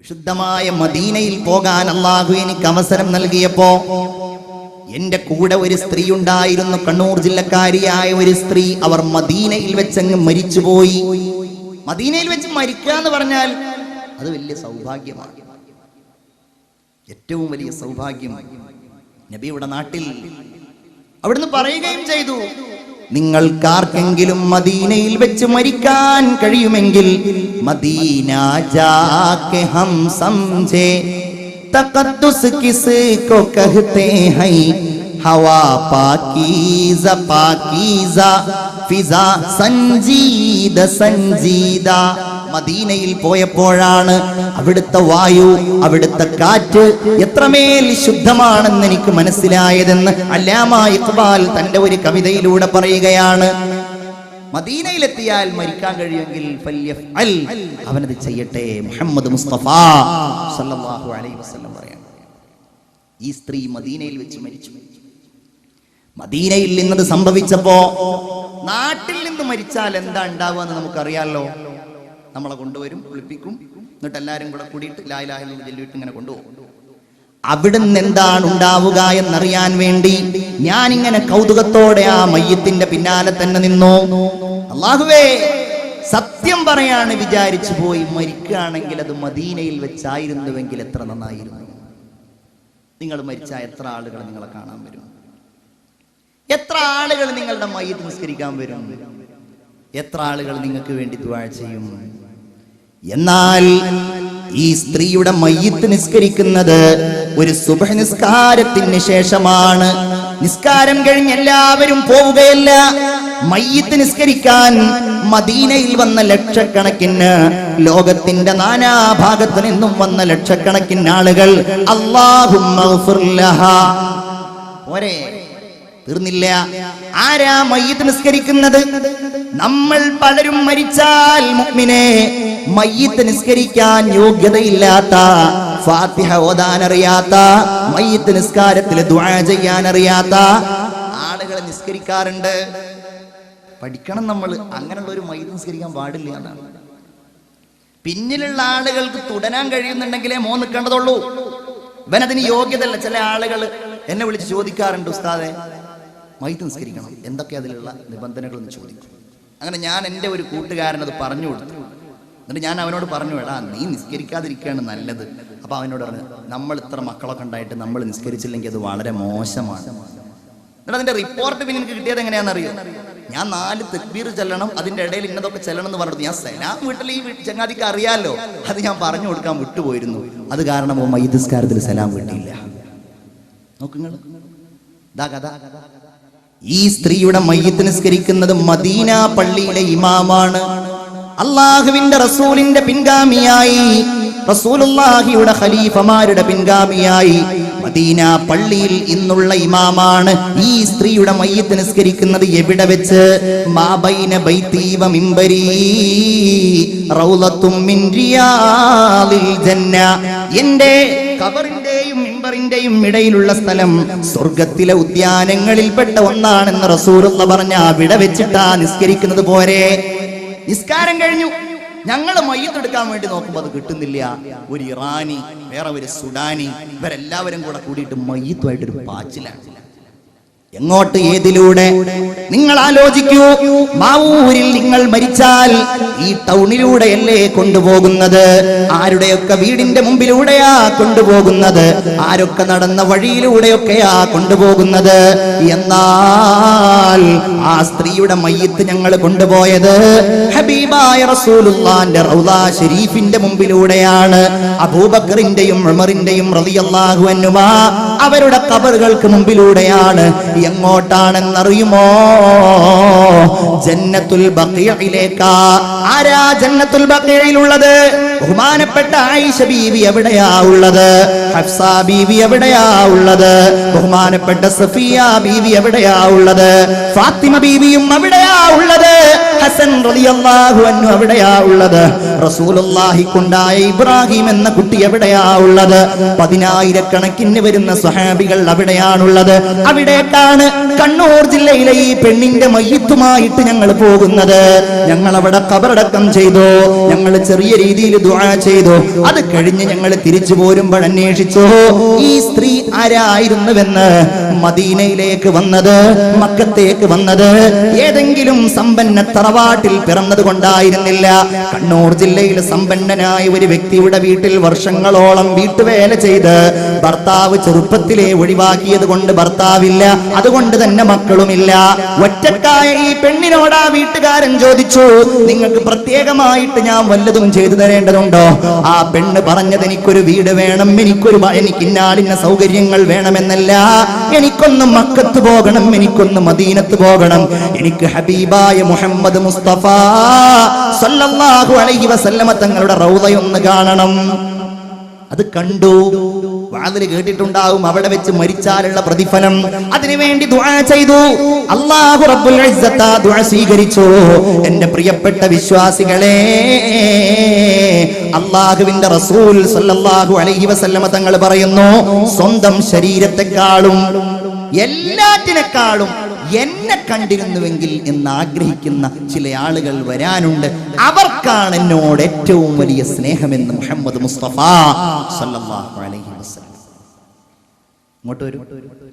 ശുദ്ധമായ മദീനയിൽ പോകാൻ അല്ലാഹു എനിക്ക് അവസരം നൽകിയപ്പോ എന്റെ കൂടെ ഒരു സ്ത്രീ ഉണ്ടായിരുന്നു, കണ്ണൂർ ജില്ലക്കാരിയായ ഒരു സ്ത്രീ. അവർ മദീനയിൽ വെച്ചങ്ങ് മരിച്ചുപോയി. മദീനയിൽ വെച്ച് മരിക്കുക എന്ന് പറഞ്ഞാൽ അത് വലിയ സൗഭാഗ്യമാണ്, ഏറ്റവും വലിയ സൗഭാഗ്യം. നബിയുടെ നാട്ടിൽ അവിടുന്ന് പറയുകയും ചെയ്തു, നിങ്ങൾക്കാർക്കെങ്കിലും മദീനയിൽ വെച്ച് മരിക്കാൻ കഴിയുമെങ്കിൽ മദീന ജാകെ ഹം സംജേ തഖദ്ദുസ് കിസ്കോ കഹത്തെ ഹൈ ഹവാ പാകീസ പാകീസ ഫിസാ സഞ്ജീദ സഞ്ജീദ. മദീനയിൽ പോയപ്പോഴാണ് അവിടുത്തെ വായു, അവിടുത്തെ കാറ്റ് എത്രമേൽ ശുദ്ധമാണെന്ന് എനിക്ക് മനസ്സിലായതെന്ന് അല്ലാമ ഇഖ്ബാൽ തന്റെ ഒരു കവിതയിലൂടെ പറയുകയാണ്. മദീനയിലെത്തിയാൽ മരിക്കാൻ കഴിയുമെങ്കിൽ ഫല്യഫ്അൽ, അവനത് ചെയ്യട്ടെ. മുഹമ്മദ് മുസ്തഫ സല്ലല്ലാഹു അലൈഹി വസല്ലം പറയാണ്. ഈ സ്ത്രീ മദീനയിൽ വെച്ച് മരിച്ചു. മദീനയിൽ നിന്നത് സംഭവിച്ചപ്പോ നാട്ടിൽ നിന്ന് മരിച്ചാൽ എന്താ ഉണ്ടാവുക എന്ന് നമുക്കറിയാലോ. നമ്മളെ കൊണ്ടുവരും, കുളിപ്പിക്കും, എന്നിട്ട് എല്ലാവരും കൂടെ കൂടിയിട്ട് ലാ ഇലാഹ ഇല്ലല്ലാഹ് ചൊല്ലിയിട്ട് ഇങ്ങനെ കൊണ്ടുപോകും. അവിടുന്ന് എന്താണ് ഉണ്ടാവുക എന്നറിയാൻ വേണ്ടി ഞാൻ ഇങ്ങനെ കൗതുകത്തോടെ ആ മയ്യത്തിന്റെ പിന്നാലെ തന്നെ നിന്നു. അല്ലാഹുവേ, സത്യം പറയാണ് വിചാരിച്ചു പോയി, മരിക്കുകയാണെങ്കിൽ അത് മദീനയിൽ വെച്ചായിരുന്നുവെങ്കിൽ എത്ര നന്നായിരുന്നു. നിങ്ങൾ മരിച്ച എത്ര ആളുകൾ നിങ്ങളെ കാണാൻ വരും? എത്ര ആളുകൾ നിങ്ങളുടെ മയ്യത്ത് നിസ്കരിക്കാൻ വരും? എത്ര ആളുകൾ നിങ്ങൾക്ക് വേണ്ടി ദുആ ചെയ്യും? എന്നാൽ ഈ സ്ത്രീയുടെ മയ്യിത്ത് നിസ്കരിക്കുന്നത് ഒരു സുബ്ഹ് നിസ്കാരത്തിന് ശേഷമാണ്. നിസ്കാരം കഴിഞ്ഞ് എല്ലാവരും പോവുകയല്ല. മയ്യിത്ത് നിസ്കരിക്കാൻ മദീനയിൽ വന്ന ലക്ഷക്കണക്കിന്, ലോകത്തിന്റെ നാനാഭാഗത്തു നിന്നും വന്ന ലക്ഷക്കണക്കിന് ആളുകൾ അല്ലാഹുമ്മ ഗ്ഫിർ ലഹാ. ഒരേ തീർന്നില്ല. ആരാ മയ്യിത്ത് നിസ്കരിക്കുന്നത്? നമ്മൾ പലരും മരിച്ചാൽ മുഅ്മിനേ, മയ്യിത്ത് നിസ്കരിക്കാൻ യോഗ്യതയില്ലാത്ത, ഫാത്തിഹ ഓതാൻ അറിയാത്ത, മയ്യിത്ത് നിസ്കാരത്തിൽ ദുആ ചെയ്യാൻ അറിയാത്ത ആളുകൾ നിസ്കരിക്കാറുണ്ട്. പഠിക്കണം നമ്മൾ. അങ്ങനെയുള്ള ഒരു മയ്യിത്ത് നിസ്കരിക്കാൻ പാടില്ല എന്നാണ്. പിന്നിലുള്ള ആളുകൾക്ക് തുടരാൻ കഴിയുന്നുണ്ടെങ്കിലേ മോൻ നിൽക്കേണ്ടതുള്ളൂ. ഇവനതിന് യോഗ്യതല്ല. ചില ആളുകൾ എന്നെ വിളിച്ച് ചോദിക്കാറുണ്ട്, ഉസ്താദെ മയ്യിത്ത് നിസ്കരിക്കണം, എന്തൊക്കെ അതിലുള്ള നിബന്ധനകളെന്ന് ചോദിക്കും. അങ്ങനെ ഞാൻ എൻ്റെ ഒരു കൂട്ടുകാരനത് പറഞ്ഞു കൊടുത്തു. എന്നിട്ട് ഞാൻ അവനോട് പറഞ്ഞു, എടാ നീ നിസ്കരിക്കാതിരിക്കുകയാണ് നല്ലത്. അപ്പൊ അവനോട് പറഞ്ഞു, നമ്മൾ ഇത്ര മക്കളൊക്കെ ഉണ്ടായിട്ട് നമ്മൾ നിസ്കരിച്ചില്ലെങ്കിൽ അത് വളരെ മോശമാണ്. എന്നിട്ട് അതിന്റെ റിപ്പോർട്ട് പിന്നെ എനിക്ക് കിട്ടിയത് എങ്ങനെയാണെന്നറിയോ? ഞാൻ 4 തക്ബീർ ചെല്ലണം, അതിന്റെ ഇടയിൽ ഇന്നതൊക്കെ ചെല്ലണം എന്ന് പറഞ്ഞു. ഞാൻ സലാം വീട്ടിൽ ഈ ചങ്ങാതിക്ക് അറിയാലോ, അത് ഞാൻ പറഞ്ഞു കൊടുക്കാൻ വിട്ടുപോയിരുന്നു. അത് കാരണം മയ്യിത്ത് നിസ്കാരത്തിൽ സലാം വീട്ടിയില്ല. നോക്കുങ്ങൾ, ഇതാ കഥ. ഈ സ്ത്രീയുടെ മയ്യിത്ത് നിസ്കരിക്കുന്നത് മദീന പള്ളിയിലെ ഇമാമാണ്. അല്ലാഹുവിന്റെ റസൂലിന്റെ പിൻഗാമിയായി, റസൂലുള്ളാഹിയുടെ ഖലീഫമാരുടെ പിൻഗാമിയായി മദീന പള്ളിയിൽ ഇന്നുള്ള ഇമാമാണ്. ഈ സ്ത്രീയുടെ മയ്യിത്ത് നിസ്കരിക്കുന്നത് എവിടെ വെച്ച്? മാ ബൈന ബൈതി വ മിംബരി റൗളത്തും മിൻ റിയാദിൽ ജന്ന. എന്റെ ഖബറിന്റെയും മിംബറിന്റെയും ഇടയിലുള്ള സ്ഥലം സ്വർഗ്ഗത്തിലെ ഉദ്യാനങ്ങളിൽപ്പെട്ട ഒന്നാണെന്ന് റസൂലുള്ള പറഞ്ഞ അവിടെ വെച്ചിട്ടാ നിസ്കരിക്കുന്നത്. പോരെ, നിസ്കാരം കഴിഞ്ഞു, ഞങ്ങൾ മയ്യിത്തെടുക്കാൻ വേണ്ടി നോക്കുമ്പോൾ അത് കിട്ടുന്നില്ല. ഒരു ഇറാനി, വേറെ ഒരു സുഡാനി, ഇവരെല്ലാവരും കൂടെ കൂടിയിട്ട് മയ്യിത്തുമായിട്ടൊരു പാച്ചിലാണ്. എങ്ങോട്ട്, ഏതിലൂടെ? നിങ്ങൾ ആലോചിക്കൂ. മാവൂരിൽ നിങ്ങൾ മരിച്ചാൽ ഈ ടൗണിലൂടെയല്ലേ കൊണ്ടുപോകുന്നത്? ആരുടെയൊക്കെ വീടിന്റെ മുമ്പിലൂടെയാ കൊണ്ടുപോകുന്നത്? ആരൊക്കെ നടന്ന വഴിയിലൂടെയൊക്കെയാ കൊണ്ടുപോകുന്നത്? എന്നാൽ ആ സ്ത്രീയുടെ മയ്യിത്ത് ഞങ്ങൾ കൊണ്ടുപോയത് ഹബീബായ റസൂലുള്ളാഹിന്റെ റൗള ഷരീഫിന്റെ മുമ്പിലൂടെയാണ്. അബൂബക്കറിന്റെയും ഉമറിന്റെയും റളിയല്ലാഹു അൻഹുമാ അവരുടെ ഖബറുകൾക്ക് മുമ്പിലൂടെയാണ്. എങ്ങോട്ടാണെന്നറിയുമോ? ജന്നത്തുൽ ബഖീഇലേക്കാ. ആരാ ജന്നത്തുൽ ബഖീഇലുള്ളത്? ബഹുമാനപ്പെട്ട ആയിഷ ബീവി എവിടെയാ ഉള്ളത്? ഹഫ്സ ബീവി എവിടെയാ ഉള്ളത്? ബഹുമാനപ്പെട്ട സഫിയ ബീവി എവിടെയാ ഉള്ളത്? ഫാത്തിമ ബീവിയും എവിടെയാ ഉള്ളത്? ഹസൻ റളിയല്ലാഹു അൻഹു എവിടെയാ ഉള്ളത്? റസൂലുള്ളാഹിക്കുണ്ടായ ഇബ്രാഹിം എന്ന കുട്ടി എവിടെയാ ഉള്ളത്? 10,000 കണക്കിന് വരുന്ന സ്വഹാബികൾ അവിടെയാണുള്ളത്. അവിടേക്കാ പറയുകയാണ്, കണ്ണൂർ ജില്ലയിലെ ഈ പെണ്ണിന്റെ മയ്യിത്തുമായിട്ട് ഞങ്ങൾ പോകുന്നത്. ഞങ്ങൾ അവിടെ ഖബറടക്കം ചെയ്തു, ഞങ്ങൾ ചെറിയ രീതിയിൽ ദുആ ചെയ്തു. അത് കഴിഞ്ഞ് ഞങ്ങൾ തിരിച്ചു പോരുമ്പോൾ അന്വേഷിച്ചു ഈ സ്ത്രീ ആരായിരുന്നുവെന്ന്. മദീനയിലേക്ക് വന്നത്, മക്കത്തേക്ക് വന്നത് ഏതെങ്കിലും സമ്പന്ന തറവാട്ടിൽ പിറന്നത് കൊണ്ടായിരുന്നില്ല. കണ്ണൂർ ജില്ലയിൽ സമ്പന്നനായ ഒരു വ്യക്തിയുടെ വീട്ടിൽ വർഷങ്ങളോളം വീട്ടുവേല ചെയ്ത് ഭർത്താവ് ചെറുപ്പത്തിലെ ഒഴിവാക്കിയത് കൊണ്ട് ഭർത്താവില്ല, അതുകൊണ്ട് തന്നെ മക്കളുമില്ല. ഒറ്റക്കായ ഈ പെണ്ണിനോട് ആ വീട്ടുകാരൻ ചോദിച്ചു, നിങ്ങൾക്ക് പ്രത്യേകമായിട്ട് ഞാൻ വല്ലതും ചെയ്തു തരേണ്ടതുണ്ടോ? ആ പെണ്ണ് പറഞ്ഞത്, എനിക്കൊരു വീട് വേണം, എനിക്ക് ഇന്നാലിന്ന സൗകര്യങ്ങൾ വേണമെന്നല്ല, എനിക്കൊന്ന് മക്കത്ത് പോകണം, എനിക്കൊന്ന് മദീനത്ത് പോകണം, എനിക്ക് ഹബീബായ മുഹമ്മദ് മുസ്തഫ സല്ലല്ലാഹു അലൈഹി വസല്ലമ തങ്ങളുടെ റൗളയൊന്ന് കാണണം. അത് കണ്ടു. വാതിൽ കേട്ടിട്ടുണ്ടാവും, അവിടെ വെച്ച് മരിച്ചാലുള്ള പ്രതിഫലം. അതിനുവേണ്ടി ദുആ ചെയ്തു. അല്ലാഹു റബ്ബുൽ ഇസ്സത്ത് ആ ദുആ സ്വീകരിച്ചു. എന്റെ പ്രിയപ്പെട്ട വിശ്വാസികളെ, അല്ലാഹുവിന്റെ റസൂൽ സല്ലല്ലാഹു അലൈഹി വസല്ലമ തങ്ങൾ പറയുന്നു, സ്വന്തം ശരീരത്തെക്കാളും എല്ലാറ്റിനേക്കാളും എന്നെ കണ്ടിരുന്നുവെങ്കിൽ എന്ന് ആഗ്രഹിക്കുന്ന ചില ആളുകൾ വരാനുണ്ട്. അവർക്കാണ് എന്നോട് ഏറ്റവും വലിയ സ്നേഹമെന്ന് മുഹമ്മദ് മുസ്തഫ സല്ലല്ലാഹു അലൈഹി വസല്ലം. ഇങ്ങോട്ട് വരും.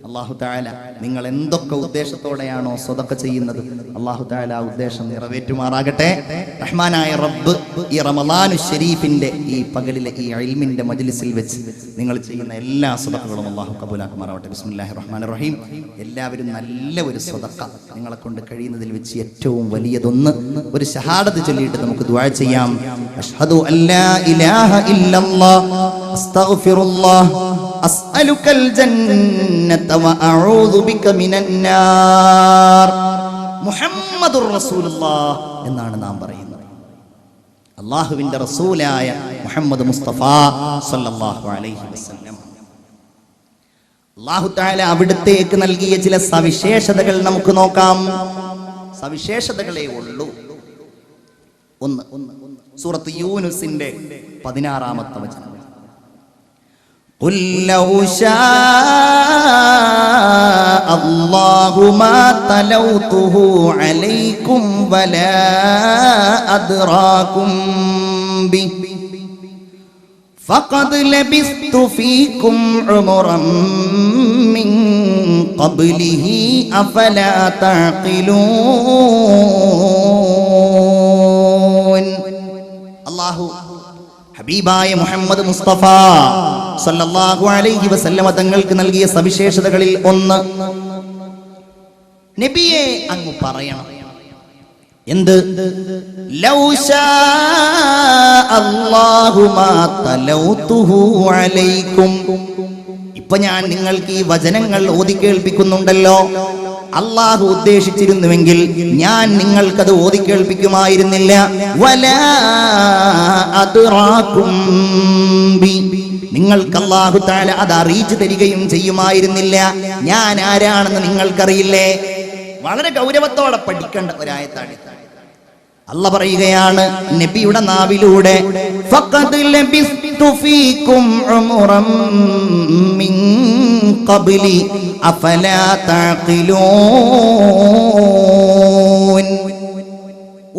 അല്ലാഹു തആല നിങ്ങൾ എന്തൊക്കെ ഉദ്ദേശത്തോടെയാണോ സ്വതക്ക ചെയ്യുന്നത്, അല്ലാഹു തആല ആ ഉദ്ദേശം നിറവേറ്റുമാറാകട്ടെ. റഹ്മാനായ റബ്ബ് ഈ റമളാനു ശരീഫിന്റെ ഈ പകലിലെ ഈ ഇൽമിന്റെ മജ്ലിസിൽ വെച്ച് നിങ്ങൾ ചെയ്യുന്ന എല്ലാ സ്വതക്കകളും അല്ലാഹു കബൂലാക്കുമാറാവട്ടെ. ബിസ്മില്ലാഹിർ റഹ്മാനിർ റഹീം. എല്ലാവരും നല്ല ഒരു സ്വതക്ക നിങ്ങളെ കൊണ്ട് കഴിയുന്നതിൽ വെച്ച് ഏറ്റവും വലിയതൊന്ന് ഒരു ഷഹാദത്ത് ചൊല്ലിയിട്ട് നമുക്ക് ദുആ ചെയ്യാം. അഷ്ഹദു അല്ലാ ഇലാഹ ഇല്ലല്ലാഹ് അസ്തഗ്ഫിറുല്ലാഹ് അസ്അലുക്കൽ ജന്നത വഅഊദു ബിക മിനൻ നാർ. മുഹമ്മദുർ റസൂലുള്ളാഹ് എന്നാണ് നാം പറയുന്നത്. അല്ലാഹുവിന്റെ റസൂലായ മുഹമ്മദ് മുസ്തഫ സല്ലല്ലാഹു അലൈഹി വസല്ലം. അല്ലാഹു തആല അവിടുത്തേക്ക് നൽകിയ ചില സവിശേഷതകൾ നമുക്ക് നോക്കാം. സവിശേഷതകളേ ഉള്ളൂ. ഒന്ന്, സൂറത്ത് യൂനുസിന്റെ 16-ാമത്തെ വചനം. قل لو شاء الله ما تلوته عليكم ولا أدراكم به فقد لبثت فيكم عمرا من قبله أفلا تعقلون. الله ഹബീബായ മുഹമ്മദ് മുസ്തഫ സല്ലല്ലാഹു അലൈഹി വസല്ലമ തങ്ങൾക്ക് നൽകിയ സവിശേഷതകളിൽ ഒന്ന്, നബിയെ അങ്ങ് പറയണം. എന്ത്? ലൗ ശാ അല്ലാഹു മാ തലൗതുഹു അലൈക്കും. ഇപ്പൊ ഞാൻ നിങ്ങൾക്ക് ഈ വചനങ്ങൾ ഓതി കേൾപ്പിക്കുന്നുണ്ടല്ലോ, അല്ലാഹു ഉദ്ദേശിച്ചിരുന്നുവെങ്കിൽ ഞാൻ നിങ്ങൾക്കത് ഓതി കേൾപ്പിക്കുമായിരുന്നില്ല. വലാ അദ്റാകും ബി, നിങ്ങൾക്ക് അല്ലാഹു തആല അത് അറിയിച്ചു തരികയും ചെയ്യുമായിരുന്നില്ല. ഞാൻ ആരാണെന്ന് നിങ്ങൾക്കറിയില്ലേ? വളരെ ഗൗരവത്തോടെ പഠിക്കേണ്ട ഒരായത്താണ്. അല്ലാഹ് പറയുകയാണ് നബിയുടെ നാവിലൂടെ, ഫഖദ് ലബിസ്തു ഫീകും ഉംറൻ മിൻ ഖബ്ലി അഫലാ തഅഖിലൂൻ.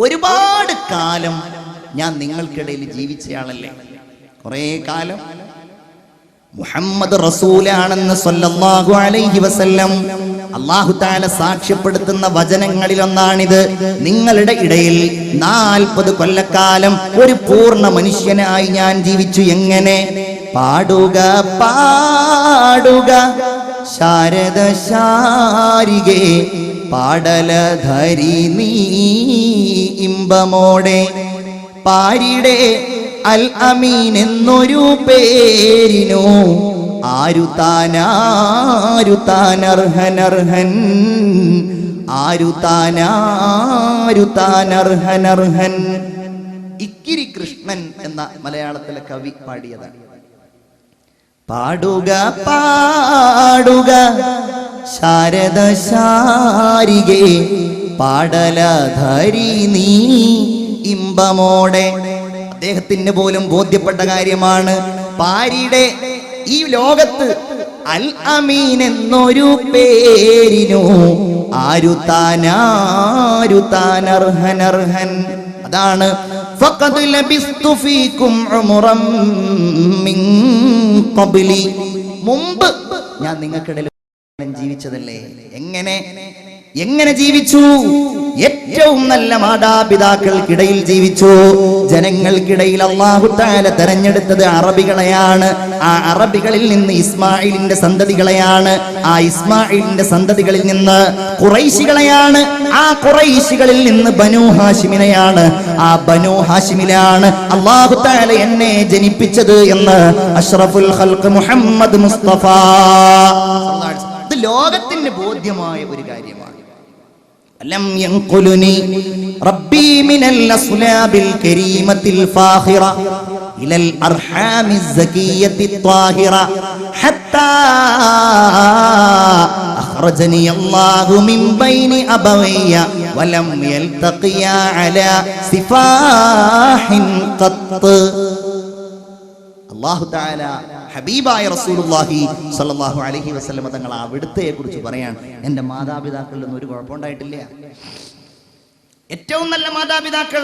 ഒരുപാട് കാലം ഞാൻ നിങ്ങൾക്കിടയിൽ ജീവിച്ചയാളല്ലേ. കുറേ കാലം മുഹമ്മദ് റസൂലാണെന്ന് സ്വല്ലല്ലാഹു അലൈഹി വസല്ലം അല്ലാഹു തആല സാക്ഷ്യപ്പെടുത്തുന്ന വചനങ്ങളിൽ ഒന്നാണിത്. നിങ്ങളുടെ ഇടയിൽ 40 കൊല്ലക്കാലം ഒരു പൂർണ്ണ മനുഷ്യനായി ഞാൻ ജീവിച്ചു. എങ്ങനെ? പാടുക പാടുക ശാരദ ശാരികേ പാടലധരി നീ ഇമ്പമോടെ, പാരിടെ അൽ അമീൻ എന്നൊരു പേരിനു ആരുതാനർഹനർഹൻ, ആരുതാനർഹനർഹൻ. ഇക്കിരി കൃഷ്ണൻ എന്ന മലയാളത്തിലെ കവി പാടിയതാണ്. പാടുക പാടുക ശാരദ ശാരികേ പാടലധരി നീ ഇമ്പമോടെ. അദ്ദേഹത്തിന് പോലും ബോധ്യപ്പെട്ട കാര്യമാണ്, പാരിയുടെ ഈ ലോകത്ത് അൽ അമീൻ എന്നൊരു പേരിനു ആരു താൻ അർഹൻ. അതാണ് ഫഖദ് ലബിസ്തു ഫീകും ഉമറൻ മിൻ ഖബ്ലി, മുമ്പ് ഞാൻ നിങ്ങൾക്കിടയിൽ ജീവിച്ചതല്ലേ. എങ്ങനെ ജീവിച്ചു? ഏറ്റവും നല്ല മാതാപിതാക്കൾക്കിടയിൽ ജീവിച്ചു. ജനങ്ങൾക്കിടയിൽ അല്ലാഹു തആല തെരഞ്ഞെടുത്തത് അറബികളെയാണ്. ആ അറബികളിൽ നിന്ന് ഇസ്മായിലിന്റെ സന്തതികളെയാണ്. ആ ഇസ്മായിലിന്റെ സന്തതികളിൽ നിന്ന് ഖുറൈശികളെയാണ്. ആ ഖുറൈശികളിൽ നിന്ന് ബനൂ ഹാഷിമിനെയാണ്. ആ ബനൂ ഹാഷിമിലാണ് അല്ലാഹു തആല എന്നെ ജനിപ്പിച്ചത് എന്ന് അഷ്റഫുൽ ഖൽഖ് മുഹമ്മദ് മുസ്തഫ ഇത് ലോകത്തിന് ബോധ്യമായ ഒരു കാര്യമാണ്. ലം യൻഖുലുനി റബ്ബി മിനൽ അസ്ലാബിൽ കരീമത്തിൽ ഫാഖിറ ഇലൽ അർഹാമിസ് സകിയ്യത്തി ത്വാഹിറ ഹത്താ അഖ്റജനി അല്ലാഹു മിൻ ബൈനി അബവയ്യ വലം യൽതഖിയ അലാ സിഫാഹിൻ ഖത്ത്. അല്ലാഹു തആല ഹബീബായ റസൂലുള്ളാഹി സ്വല്ലല്ലാഹു അലൈഹി വസല്ലം തങ്ങൾ അവിടുത്തെ കുറിച്ച് പറയാൻ, എൻ്റെ മാതാപിതാക്കളിലൊന്നും ഒരു കുഴപ്പമുണ്ടായിട്ടില്ല. ഏറ്റവും നല്ല മാതാപിതാക്കൾ.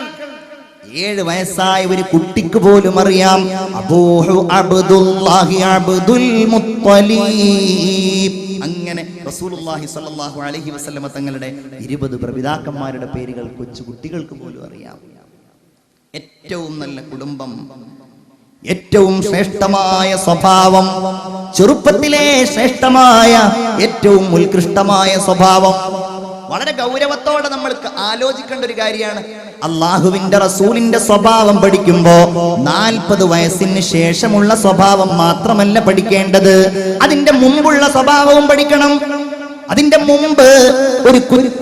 7 വയസ്സായ ഒരു കുട്ടിക്ക് പോലും അറിയാം അബൂഹു അബ്ദുല്ലാഹി അബ്ദുൽ മുത്തലിബ്. അങ്ങനെ റസൂലുള്ളാഹി സ്വല്ലല്ലാഹു അലൈഹി വസല്ലം തങ്ങളുടെ 20 പ്രപിതാക്കന്മാരുടെ പേരുകൾ കൊച്ചു കുട്ടികൾക്ക് പോലും അറിയാം. ഏറ്റവും നല്ല കുടുംബം, ഏറ്റവും ശ്രേഷ്ഠമായ സ്വഭാവം, ചെറുപ്പത്തിലെ ശ്രേഷ്ഠമായ ഏറ്റവും ഉത്കൃഷ്ടമായ സ്വഭാവം. വളരെ ഗൗരവത്തോടെ നമ്മൾക്ക് ആലോചിക്കേണ്ട ഒരു കാര്യമാണ്. അള്ളാഹുവിന്റെ റസൂലിന്റെ സ്വഭാവം പഠിക്കുമ്പോ 40 വയസ്സിന് ശേഷമുള്ള സ്വഭാവം മാത്രമല്ല പഠിക്കേണ്ടത്, അതിന്റെ മുമ്പുള്ള സ്വഭാവവും പഠിക്കണം. അതിന്റെ മുമ്പ് ഒരു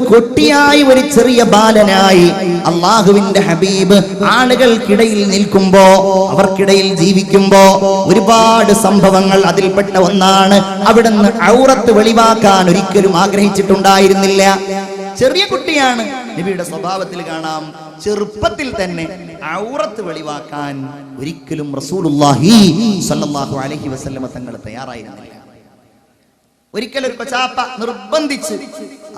കുട്ടിയായി, ഒരു ചെറിയ ബാലനായി അള്ളാഹുവിന്റെ ഹബീബ് ആളുകൾക്കിടയിൽ നിൽക്കുമ്പോ, അവർക്കിടയിൽ ജീവിക്കുമ്പോ ഒരുപാട് സംഭവങ്ങൾ. അതിൽപ്പെട്ട ഒന്നാണ് അവിടുന്ന് ഔറത്ത് വെളിവാക്കാൻ ഒരിക്കലും ആഗ്രഹിച്ചിട്ടുണ്ടായിരുന്നില്ല. ചെറിയ കുട്ടിയാണ്. നബിയുടെ സ്വഭാവത്തിൽ കാണാം, ചെറുപ്പത്തിൽ തന്നെ ഔറത്ത് വെളിവാക്കാൻ ഒരിക്കലും റസൂലുള്ളാഹി സ്വല്ലല്ലാഹു അലൈഹി വസല്ലം തങ്ങൾ തയ്യാറായിരുന്നില്ല. ഒരിക്കൽ ഒരു കൊച്ചാപ്പ നിർബന്ധിച്ച്,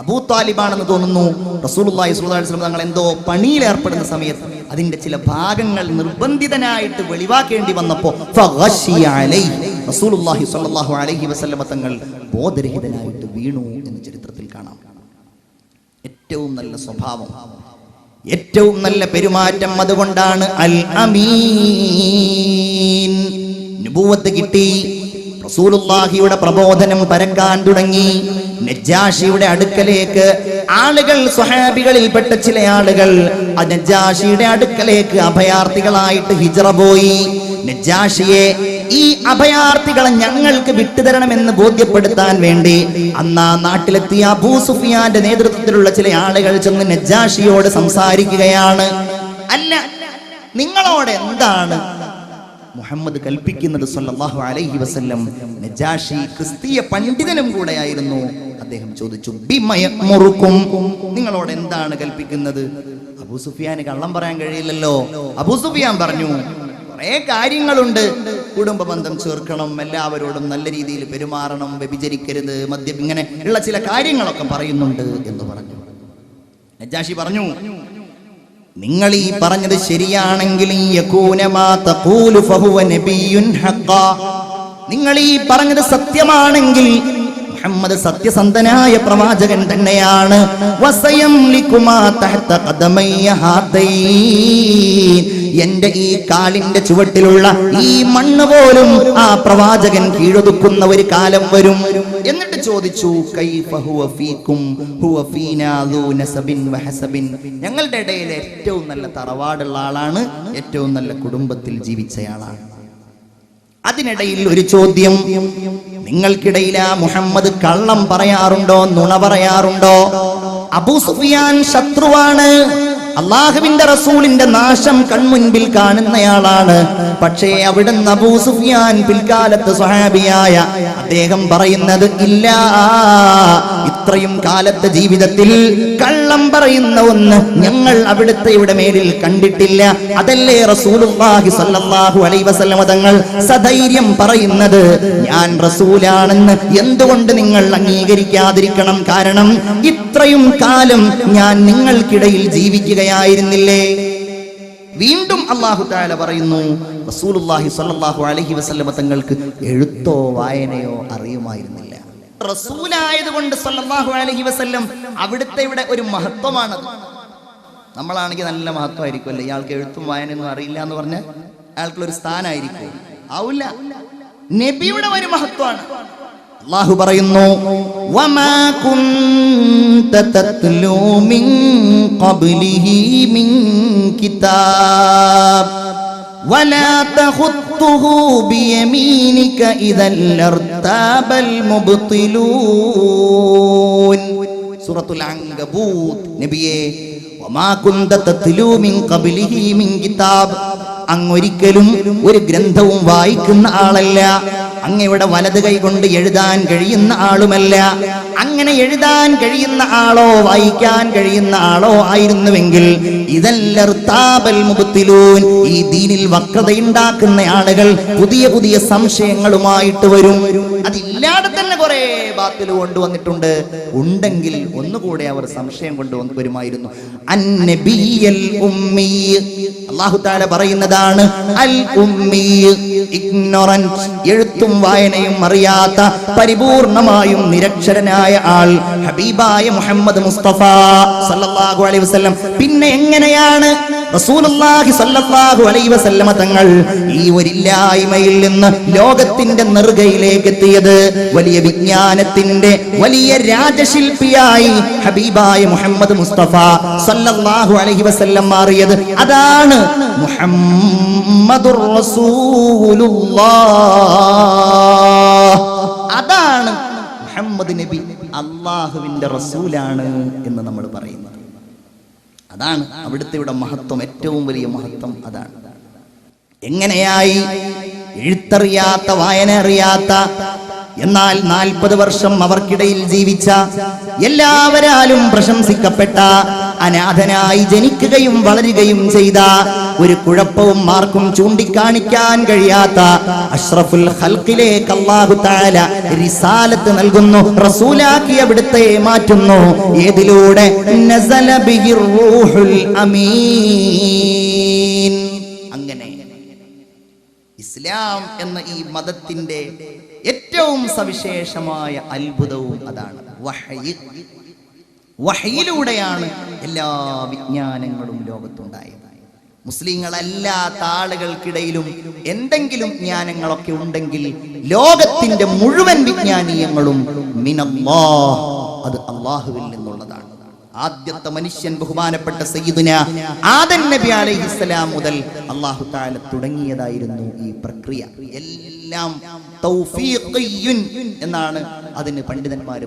അബൂ താലിബാണെന്ന് തോന്നുന്നു, റസൂലുള്ളാഹി സ്വല്ലല്ലാഹു അലൈഹി വസല്ലം തങ്ങൾ എന്തോ പണിയിൽ ഏർപ്പെടുന്ന സമയത്ത് അതിന്റെ ചില ഭാഗങ്ങൾ നിർബന്ധിതനായിട്ട് വെളിവാക്കേണ്ടി വന്നപ്പോ ഫഗശിയ അലൈഹി, റസൂലുള്ളാഹി സ്വല്ലല്ലാഹു അലൈഹി വസല്ലം തങ്ങൾ ബോധരഹിതനായിട്ട് വീണു എന്ന് ചരിത്രത്തിൽ കാണാം. ഏറ്റവും നല്ല സ്വഭാവം, ഏറ്റവും നല്ല പെരുമാറ്റം, അതുകൊണ്ടാണ് അൽ അമീൻ. നബുവത്ത് കിട്ടി. റസൂലുള്ളാഹിയുടെ പ്രബോധനം പരക്കാൻ തുടങ്ങി. നജ്ജാഷിയുടെ അടുക്കലേക്ക് ആളുകൾ, സ്വഹാബികളിൽപ്പെട്ട ചില ആളുകൾ നജ്ജാഷിയുടെ അടുക്കലേക്ക് അഭയാർത്ഥികളായിട്ട് ഹിജ്റ പോയി. നജ്ജാഷിയെ, ഈ അഭയാർത്ഥികളെ ഞങ്ങൾക്ക് വിട്ടുതരണമെന്ന് ബോധ്യപ്പെടുത്താൻ വേണ്ടി അന്ന് ആ നാട്ടിലെത്തിയ അബൂ സുഫിയാന്റെ നേതൃത്വത്തിലുള്ള ചില ആളുകൾ ചെന്ന് നജ്ജാഷിയോട് സംസാരിക്കുകയാണ്. അല്ല, നിങ്ങളോട് എന്താണ് മുഹമ്മദ് കൽപ്പിക്കുന്നത് സല്ലല്ലാഹു അലൈഹി വസല്ലം? നജാഷി ക്രിസ്തീയ പണ്ഡിതനും കൂടെയായിരുന്നു. അദ്ദേഹം ചോദിച്ചു, ബിമയമുറുക്കും, നിങ്ങളോട് എന്താണ് കൽപ്പിക്കുന്നത്? അബൂ സുഫിയാന് കള്ളം പറയാൻ കഴിയില്ലല്ലോ. അബൂ സുഫിയാൻ പറഞ്ഞു, കുറെ കാര്യങ്ങളുണ്ട്. കുടുംബ ബന്ധം ചേർക്കണം, എല്ലാവരോടും നല്ല രീതിയിൽ പെരുമാറണം, വ്യഭിചരിക്കരുത്, മദ്യം, ഇങ്ങനെ ഉള്ള ചില കാര്യങ്ങളൊക്കെ പറയുന്നുണ്ട് എന്ന് പറഞ്ഞു. നജാഷി പറഞ്ഞു, നിങ്ങൾ ഈ പറഞ്ഞത് ശരിയാണെങ്കിൽ നിങ്ങൾ ഈ പറഞ്ഞത് സത്യമാണെങ്കിൽ മുഹമ്മദ് സത്യസന്ധനായ പ്രവാചകൻ തന്നെയാണ്. എന്റെ ഈ കാലിന്റെ ചുവട്ടിലുള്ള ഈ മണ്ണ് പോലും ആ പ്രവാചകൻ കീഴൊതുക്കുന്ന ഒരു കാലം വരും. എന്നിട്ട് ചോദിച്ചു, ഞങ്ങളുടെ ഇടയിൽ ഏറ്റവും നല്ല തറവാടുള്ള ആളാണ്, ഏറ്റവും നല്ല കുടുംബത്തിൽ ജീവിച്ചയാളാണ്. അതിനിടയിൽ ഒരു ചോദ്യം, നിങ്ങൾക്കിടയിൽ ആ മുഹമ്മദ് കള്ളം പറയാറുണ്ടോ, നുണ പറയാറുണ്ടോ? അബൂ സുഫിയാൻ ശത്രുവാണ്, അള്ളാഹുവിന്റെ റസൂലിന്റെ നാശം കൺമുൻപിൽ കാണുന്നയാളാണ്. പക്ഷേ അവിടുന്ന് അബൂ സുഫിയാൻ പിൽക്കാലത്ത് സ്വഹാബിയായ അദ്ദേഹം പറയുന്നത്, ഇല്ല, ഇത്രയും കാലത്തെ ജീവിതത്തിൽ കള്ളം പറയുന്ന ഒന്ന് ഞങ്ങൾ അവിടുത്തെ മേലിൽ കണ്ടിട്ടില്ല. അതല്ലേ റസൂലുള്ളാഹി സ്വല്ലല്ലാഹു അലൈഹി വസല്ലം തങ്ങൾ സധൈര്യം പറയുന്നത്, ഞാൻ റസൂലാണെന്ന് എന്തുകൊണ്ട് നിങ്ങൾ അംഗീകരിക്കാതിരിക്കണം? കാരണം ഇത്രയും കാലം ഞാൻ നിങ്ങൾക്കിടയിൽ ജീവിക്കുകയായിരുന്നില്ലേ? വീണ്ടും അല്ലാഹു തആല പറയുന്നു, റസൂലുള്ളാഹി സ്വല്ലല്ലാഹു അലൈഹി വസല്ലം തങ്ങൾക്ക് എഴുത്തോ വായനയോ അറിയുമായിരുന്നില്ല. റസൂലായതുകൊണ്ട് സ്വല്ലല്ലാഹു അലൈഹി വസല്ലം അവിടുത്തെ ഒരു മഹത്വമാണത്. നമ്മളാണെങ്കിൽ നല്ല മഹത്വമായിരിക്കുമല്ലേ, ഇയാൾക്ക് എഴുത്തും വായനയൊന്നും അറിയില്ല എന്ന് പറഞ്ഞാൽ അയാൾക്കുള്ളൊരു സ്ഥാനമായിരിക്കും. ആവില്ല, നബിയുടെ ഒരു മഹത്വമാണ്. അല്ലാഹു പറയുന്നു, വമാ കുൻത തത്ലൂ മിൻ ഖബ്ലിഹി മിൻ കിതാബ് വലാ തഖുത്തുഹു ബിയമീനിക ഇദൽ ലർതാബൽ മുബ്തിലൂൻ. സൂറത്തുൽ അൻകബൂത്ത്. നബിയേ, വമാ കുൻത തത്ലൂ മിൻ ഖബ്ലിഹി മിൻ കിതാബ്, അങ്ങൊരിക്കലും ഒരു ഗ്രന്ഥവും വായിക്കുന്ന ആളല്ല. അങ്ങയുടെ വലത് കൈ കൊണ്ട് എഴുതാൻ കഴിയുന്ന ആളുമല്ല. അങ്ങനെ എഴുതാൻ കഴിയുന്ന ആളോ വായിക്കാൻ കഴിയുന്ന ആളോ ആയിരുന്നുവെങ്കിൽ ഇദല്ലർതാബൽ മുബ്തിലൂൻ, ഈ ദീനിൽ വക്രതയുണ്ടാക്കുന്ന ആളുകൾ പുതിയ പുതിയ സംശയങ്ങളുമായിട്ട് വരും. അതില്ലാതെ തന്നെ കുറെ ബാത്തിൽ കൊണ്ടുവന്നിട്ടുണ്ട്. ഉണ്ടെങ്കിൽ ഒന്നുകൂടെ അവർ സംശയം കൊണ്ടുവന്ന് വരുമായിരുന്നു. അന്നബിയൽ ഉമ്മി, അല്ലാഹു തആല പറയുന്നതാണ് അൽ ഉമ്മി, ഇഗ്നോറന്റ്, എഴുത്തും വായനയും അറിയാത്ത പരിപൂർണമായും നിരക്ഷരനായ ആൾ ഹബീബായ മുഹമ്മദ് മുസ്തഫ സല്ലല്ലാഹു അലൈഹി വസല്ലം. പിന്നെ എങ്ങനെയാണ് റസൂലുള്ളാഹി സ്വല്ലല്ലാഹു അലൈഹി വസല്ലം തങ്ങൾ ഈ ഒരില്ലായ്മയിൽ നിന്ന് ലോകത്തിന്റെ നെറുകയിലേക്ക് എത്തിയത്? വലിയ വിജ്ഞാനത്തിന്റെ വലിയ രാജശില്പിയായി ഹബീബായ മുഹമ്മദ് മുസ്തഫ സല്ലല്ലാഹു അലൈഹി വസല്ലം മാറിയത്. അതാണ് മുഹമ്മദുർ റസൂലുള്ളാഹ്. അതാണ് മുഹമ്മദ് നബി അല്ലാഹുവിന്റെ റസൂലാണ് എന്ന് നമ്മൾ പറയുന്നത്. അതാണ് അവിടുത്തെ മഹത്വം, ഏറ്റവും വലിയ മഹത്വം അതാണ്. എങ്ങനെയായി എഴുത്തറിയാത്ത വായന അറിയാത്ത എന്നാൽ 40 വർഷം അവർക്കിടയിൽ ജീവിച്ച എല്ലാവരാലും പ്രശംസിക്കപ്പെട്ട അനാഥനായി ജനിക്കുകയും വളരുകയും ചെയ്ത ഒരു കുഴപ്പവും ആർക്കും ചൂണ്ടിക്കാണിക്കാൻ കഴിയാത്ത അഷ്റഫുൽ ഖൽഖിലേക്ക് അല്ലാഹു തആല റിസാലത്ത് നൽകുന്നു, റസൂലാക്കി അവിടുത്തെ മാറ്റുന്നു. ഏതിലൂടെ? നസല ബിഹിർ റൂഹുൽ അമീൻ. അങ്ങനെ ഇസ്ലാം എന്ന ഈ മതത്തിന്റെ ഏറ്റവും സവിശേഷമായ അത്ഭുതവും അതാണ് വഹയ്. വഹയിലൂടെയാണ് എല്ലാ വിജ്ഞാനങ്ങളും ലോകത്തുണ്ടായത്. മുസ്ലിങ്ങളല്ലാത്ത ആളുകൾക്കിടയിലും എന്തെങ്കിലും ജ്ഞാനങ്ങളൊക്കെ ഉണ്ടെങ്കിൽ ലോകത്തിന്റെ മുഴുവൻ വിജ്ഞാനീയങ്ങളും മിനല്ലാഹ്, അത് അല്ലാഹുവിൽ നിന്നുള്ളതാണ്. ആദ്യത്തെ മനുഷ്യൻ ബഹുമാനപ്പെട്ട സയ്യിദുന ആദം നബി അലൈഹിസ്സലാം മുതൽ അല്ലാഹു തആല തുടങ്ങിയതായിരുന്നു ഈ പ്രക്രിയ. എല്ലാം തൗഫീഖിയ്യുൻ എന്നാണ് അതിന് പണ്ഡിതന്മാർ